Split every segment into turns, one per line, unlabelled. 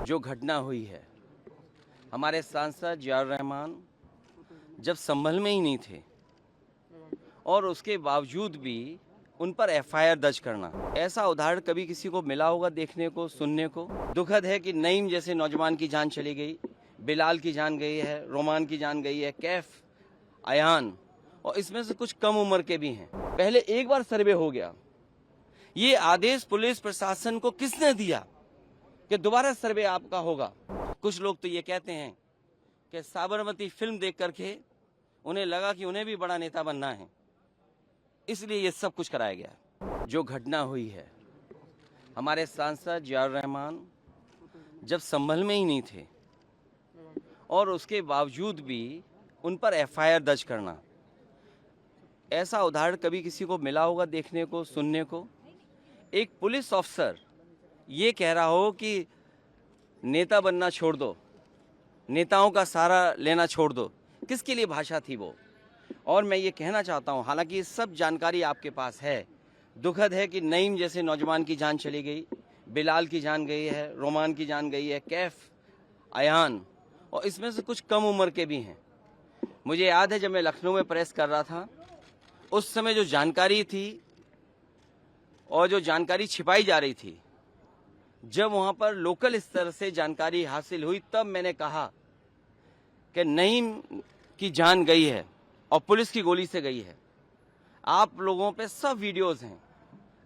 जो घटना हुई है, हमारे सांसद जियाउर रहमान जब संभल में ही नहीं थे और उसके बावजूद भी उन पर एफआईआर दर्ज करना, ऐसा उदाहरण कभी किसी को मिला होगा देखने को, सुनने को। दुखद है कि नईम जैसे नौजवान की जान चली गई, बिलाल की जान गई है, रोमान की जान गई है, कैफ, अयान, और इसमें से कुछ कम उम्र के भी हैं। पहले एक बार सर्वे हो गया, ये आदेश पुलिस प्रशासन को किसने दिया कि दोबारा सर्वे आपका होगा? कुछ लोग तो ये कहते हैं कि साबरमती फिल्म देख करके उन्हें लगा कि उन्हें भी बड़ा नेता बनना है, इसलिए ये सब कुछ कराया गया। जो घटना हुई है, हमारे सांसद जियाउर रहमान जब संभल में ही नहीं थे और उसके बावजूद भी उन पर एफआईआर दर्ज करना, ऐसा उदाहरण कभी किसी को मिला होगा देखने को, सुनने को। एक पुलिस अफसर ये कह रहा हो कि नेता बनना छोड़ दो, नेताओं का सहारा लेना छोड़ दो, किसके लिए भाषा थी वो? और मैं ये कहना चाहता हूँ, हालांकि ये सब जानकारी आपके पास है, दुखद है कि नईम जैसे नौजवान की जान चली गई, बिलाल की जान गई है, रोमान की जान गई है, कैफ, अयान, और इसमें से कुछ कम उम्र के भी हैं। मुझे याद है जब मैं लखनऊ में प्रेस कर रहा था, उस समय जो जानकारी थी और जो जानकारी छिपाई जा रही थी, जब वहां पर लोकल स्तर से जानकारी हासिल हुई, तब मैंने कहा कि नईम की जान गई है और पुलिस की गोली से गई है। आप लोगों पे सब वीडियोस हैं,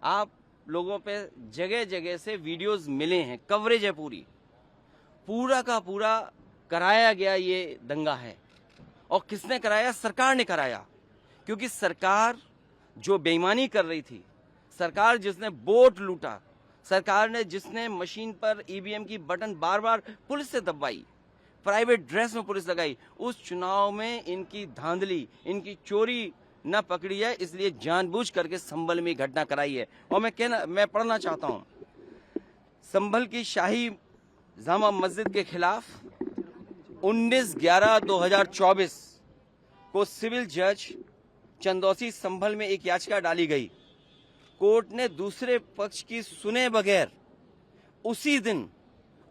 आप लोगों पे जगह जगह से वीडियोस मिले हैं, कवरेज है पूरा का पूरा कराया गया ये दंगा है। और किसने कराया? सरकार ने कराया, क्योंकि सरकार जो बेईमानी कर रही थी, सरकार जिसने वोट लूटा, सरकार ने जिसने मशीन पर ईवीएम की बटन बार बार पुलिस से दबाई, प्राइवेट ड्रेस में पुलिस लगाई, उस चुनाव में इनकी धांधली, इनकी चोरी न पकड़ी है, इसलिए जानबूझ करके संभल में घटना कराई है। और मैं पढ़ना चाहता हूं, संभल की शाही जामा मस्जिद के खिलाफ 19/11/2024 को सिविल जज चंदौसी संभल में एक याचिका डाली गई। कोर्ट ने दूसरे पक्ष की सुने बगैर उसी दिन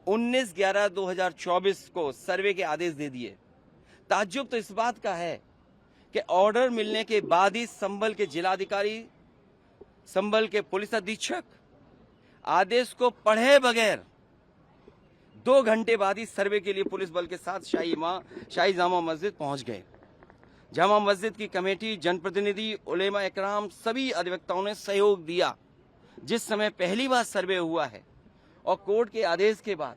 19/11/2024 को सर्वे के आदेश दे दिए। ताज्जुब तो इस बात का है कि ऑर्डर मिलने के बाद ही संभल के जिलाधिकारी, संभल के पुलिस अधीक्षक आदेश को पढ़े बगैर 2 घंटे बाद ही सर्वे के लिए पुलिस बल के साथ शाही जामा मस्जिद पहुंच गए। जामा मस्जिद की कमेटी, जनप्रतिनिधि, उलेमा इकराम, सभी अधिवक्ताओं ने सहयोग दिया। जिस समय पहली बार सर्वे हुआ है और कोर्ट के आदेश के बाद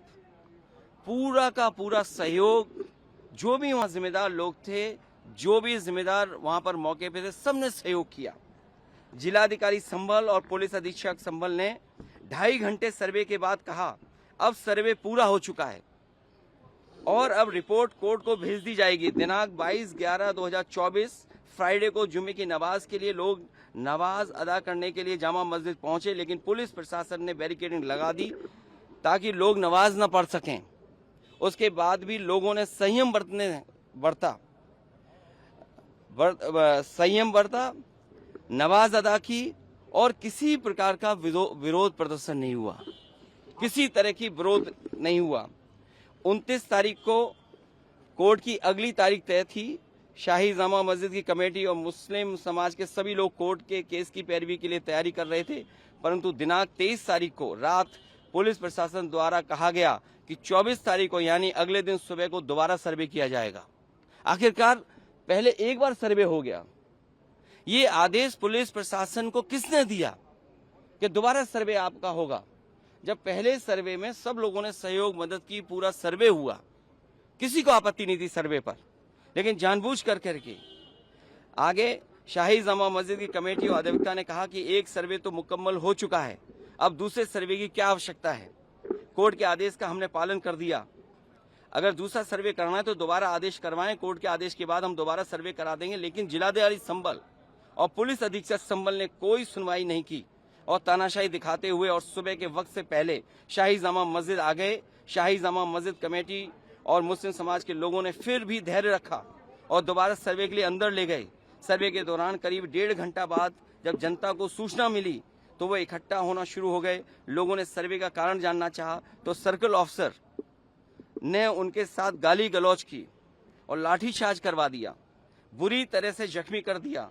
पूरा का पूरा सहयोग, जो भी वहां जिम्मेदार लोग थे, जो भी जिम्मेदार वहां पर मौके पे थे, सबने सहयोग किया। जिलाधिकारी संभल और पुलिस अधीक्षक संभल ने 2.5 घंटे सर्वे के बाद कहा, अब सर्वे पूरा हो चुका है और अब रिपोर्ट कोर्ट को भेज दी जाएगी। दिनांक 22/11/2024 फ्राइडे को जुम्मे की नमाज के लिए लोग नमाज अदा करने के लिए जामा मस्जिद पहुंचे, लेकिन पुलिस प्रशासन ने बैरिकेडिंग लगा दी ताकि लोग नमाज न पढ़ सकें। उसके बाद भी लोगों ने संयम बरता, नमाज अदा की और किसी प्रकार का विरोध प्रदर्शन नहीं हुआ, किसी तरह की विरोध नहीं हुआ। 29 तारीख को कोर्ट की अगली तारीख तय थी। शाही जामा मस्जिद की कमेटी और मुस्लिम समाज के सभी लोग कोर्ट के केस की पैरवी के लिए तैयारी कर रहे थे, परंतु दिनांक 23 तारीख को रात पुलिस प्रशासन द्वारा कहा गया कि 24 तारीख को यानी अगले दिन सुबह को दोबारा सर्वे किया जाएगा। आखिरकार पहले एक बार सर्वे हो गया, ये आदेश पुलिस प्रशासन को किसने दिया कि दोबारा सर्वे आपका होगा? जब पहले सर्वे में सब लोगों ने सहयोग मदद की, पूरा सर्वे हुआ, किसी को आपत्ति नहीं थी सर्वे पर, लेकिन जानबूझ करके आगे शाही जामा मस्जिद की कमेटी और अधिवक्ता ने कहा कि एक सर्वे तो मुकम्मल हो चुका है, अब दूसरे सर्वे की क्या आवश्यकता है? कोर्ट के आदेश का हमने पालन कर दिया, अगर दूसरा सर्वे करना है तो दोबारा आदेश करवाएं, कोर्ट के आदेश के बाद हम दोबारा सर्वे करा देंगे। लेकिन जिलाधिकारी संभल और पुलिस अधीक्षक संभल ने कोई सुनवाई नहीं की और तानाशाही दिखाते हुए और सुबह के वक्त से पहले शाही जामा मस्जिद आ गए। शाही जामा मस्जिद कमेटी और मुस्लिम समाज के लोगों ने फिर भी धैर्य रखा और दोबारा सर्वे के लिए अंदर ले गए। सर्वे के दौरान करीब 1.5 घंटा बाद जब जनता को सूचना मिली तो वो इकट्ठा होना शुरू हो गए। लोगों ने सर्वे का कारण जानना चाहा तो सर्कल ऑफिसर ने उनके साथ गाली गलौज की और लाठीचार्ज करवा दिया, बुरी तरह से जख्मी कर दिया।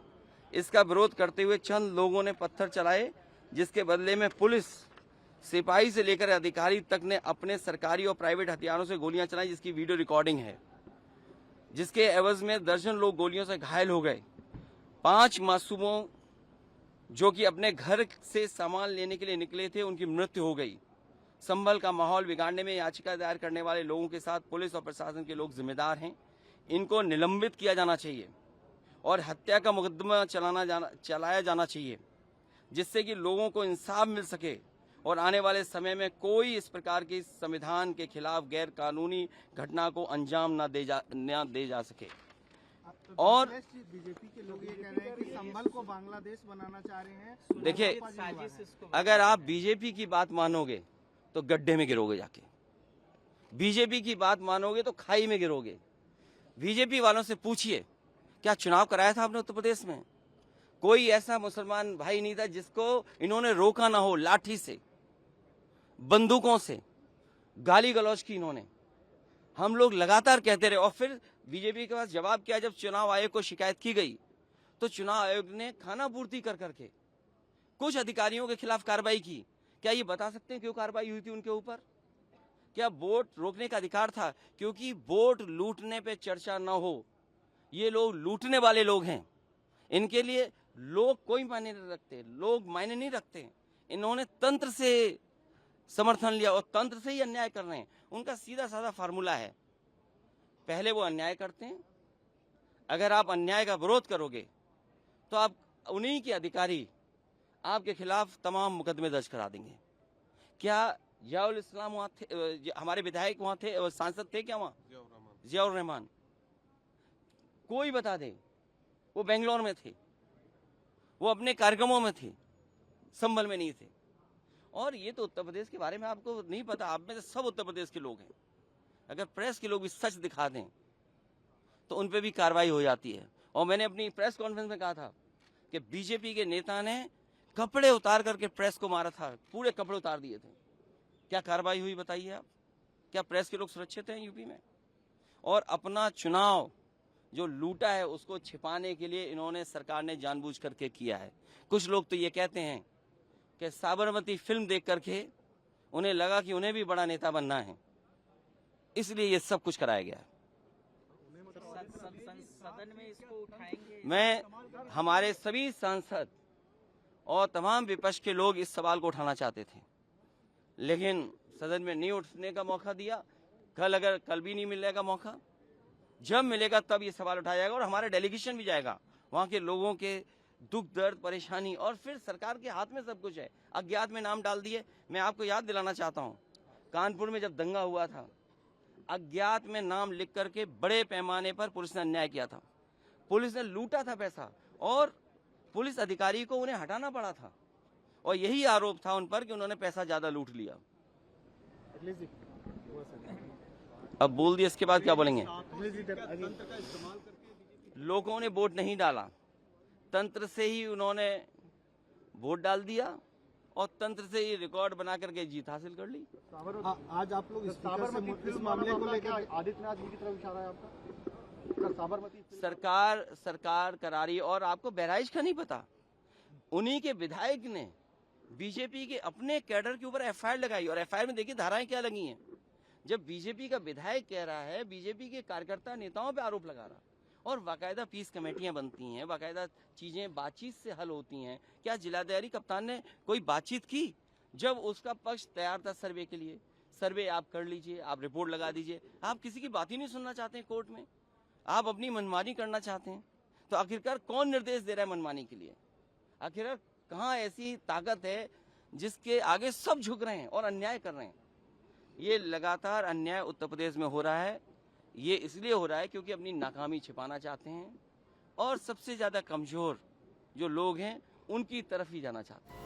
इसका विरोध करते हुए चंद लोगों ने पत्थर चलाए, जिसके बदले में पुलिस सिपाही से लेकर अधिकारी तक ने अपने सरकारी और प्राइवेट हथियारों से गोलियां चलाई, जिसकी वीडियो रिकॉर्डिंग है, जिसके एवज में दर्जन लोग गोलियों से घायल हो गए। 5 मासूमों जो कि अपने घर से सामान लेने के लिए निकले थे, उनकी मृत्यु हो गई। संभल का माहौल बिगाड़ने में याचिका दायर करने वाले लोगों के साथ पुलिस और प्रशासन के लोग जिम्मेदार हैं। इनको निलंबित किया जाना चाहिए और हत्या का मुकदमा चलाया जाना चाहिए, जिससे कि लोगों को इंसाफ मिल सके और आने वाले समय में कोई इस प्रकार की संविधान के खिलाफ गैर कानूनी घटना को अंजाम न दे जा सके। और
बीजेपी के लोग ये कह रहे हैं कि संभल को बांग्लादेश बनाना चाह रहे हैं।
देखिए, अगर आप बीजेपी की बात मानोगे तो गड्ढे में गिरोगे, जाके बीजेपी की बात मानोगे तो खाई में गिरोगे। बीजेपी वालों से पूछिए, क्या चुनाव कराया था आपने उत्तर प्रदेश में? कोई ऐसा मुसलमान भाई नहीं था जिसको इन्होंने रोका ना हो। लाठी से, बंदूकों से गाली गलौज की इन्होंने। हम लोग लगातार कहते रहे और फिर बीजेपी के पास जवाब किया। जब चुनाव आयोग को शिकायत की गई तो चुनाव आयोग ने खाना पूर्ति कर करके कुछ अधिकारियों के खिलाफ कार्रवाई की। क्या ये बता सकते हैं क्यों कार्रवाई हुई थी उनके ऊपर? क्या वोट रोकने का अधिकार था? क्योंकि वोट लूटने पे चर्चा न हो। ये लोग लूटने वाले लोग हैं, इनके लिए लोग कोई मायने नहीं रखते, लोग मायने नहीं रखते। इन्होंने तंत्र से समर्थन लिया और तंत्र से ही अन्याय कर रहे हैं। उनका सीधा साधा फार्मूला है, पहले वो अन्याय करते हैं, अगर आप अन्याय का विरोध करोगे तो आप उन्हीं के अधिकारी आपके खिलाफ तमाम मुकदमे दर्ज करा देंगे। क्या जियाउल इस्लाम वहाँ थे? हमारे विधायक वहाँ थे, सांसद थे क्या वहाँ? जियाउर रहमान। कोई बता दे, वो बेंगलोर में थे, वो अपने कार्यक्रमों में थे, संभल में नहीं थे। और ये तो उत्तर प्रदेश के बारे में आपको नहीं पता। आप में से सब उत्तर प्रदेश के लोग हैं। अगर प्रेस के लोग भी सच दिखा दें तो उन पे भी कार्रवाई हो जाती है। और मैंने अपनी प्रेस कॉन्फ्रेंस में कहा था कि बीजेपी के नेता ने कपड़े उतार करके प्रेस को मारा था, पूरे कपड़े उतार दिए थे। क्या कार्रवाई हुई बताइए आप? क्या प्रेस के लोग सुरक्षित हैं यूपी में? और अपना चुनाव जो लूटा है उसको छिपाने के लिए इन्होंने, सरकार ने जानबूझ करके किया है। कुछ लोग तो ये कहते हैं कि साबरमती फिल्म देख करके उन्हें लगा कि उन्हें भी बड़ा नेता बनना है, इसलिए ये सब कुछ कराया गया है।
सदन में इसको उठाएंगे?
मैं, हमारे सभी सांसद और तमाम विपक्ष के लोग इस सवाल को उठाना चाहते थे, लेकिन सदन में नहीं उठने का मौका दिया। कल भी नहीं मिलेगा मौका, जब मिलेगा तब ये सवाल उठाया जाएगा और हमारा डेलीगेशन भी जाएगा। वहाँ के लोगों के दुख दर्द परेशानी, और फिर सरकार के हाथ में सब कुछ है। अज्ञात में नाम डाल दिए। मैं आपको याद दिलाना चाहता हूँ, कानपुर में जब दंगा हुआ था, अज्ञात में नाम लिख करके बड़े पैमाने पर पुलिस ने अन्याय किया था। पुलिस ने लूटा था पैसा और पुलिस अधिकारी को उन्हें हटाना पड़ा था, और यही आरोप था उन पर कि उन्होंने पैसा ज्यादा लूट लिया। अब बोल दिया, इसके बाद क्या बोलेंगे? लोगों ने वोट नहीं डाला, तंत्र से ही उन्होंने वोट डाल दिया और तंत्र से ही रिकॉर्ड बना करके जीत हासिल कर ली।
आज आप लोग इस मामले को लेकर आदित्यनाथ जी की तरफ इशारा है आपका? साबरमती
सरकार करा रही है। और आपको बहराइच का नहीं पता, उन्हीं के विधायक ने बीजेपी के अपने कैडर के ऊपर एफआईआर लगाई, और एफआईआर में देखिए धाराएं क्या लगी हैं। जब बीजेपी का विधायक कह रहा है, बीजेपी के कार्यकर्ता नेताओं पे आरोप लगा रहा, और बाकायदा पीस कमेटियां बनती हैं, बाकायदा चीजें बातचीत से हल होती हैं। क्या जिलाधिकारी कप्तान ने कोई बातचीत की? जब उसका पक्ष तैयार था सर्वे के लिए, सर्वे आप कर लीजिए, आप रिपोर्ट लगा दीजिए। आप किसी की बात ही नहीं सुनना चाहते हैं कोर्ट में, आप अपनी मनमानी करना चाहते हैं। तो आखिरकार कौन निर्देश दे रहा है मनमानी के लिए? आखिरकार कहाँ ऐसी ताकत है जिसके आगे सब झुक रहे हैं और अन्याय कर रहे हैं? ये लगातार अन्याय उत्तर प्रदेश में हो रहा है। ये इसलिए हो रहा है क्योंकि अपनी नाकामी छिपाना चाहते हैं और सबसे ज्यादा कमजोर जो लोग हैं उनकी तरफ ही जाना चाहते हैं।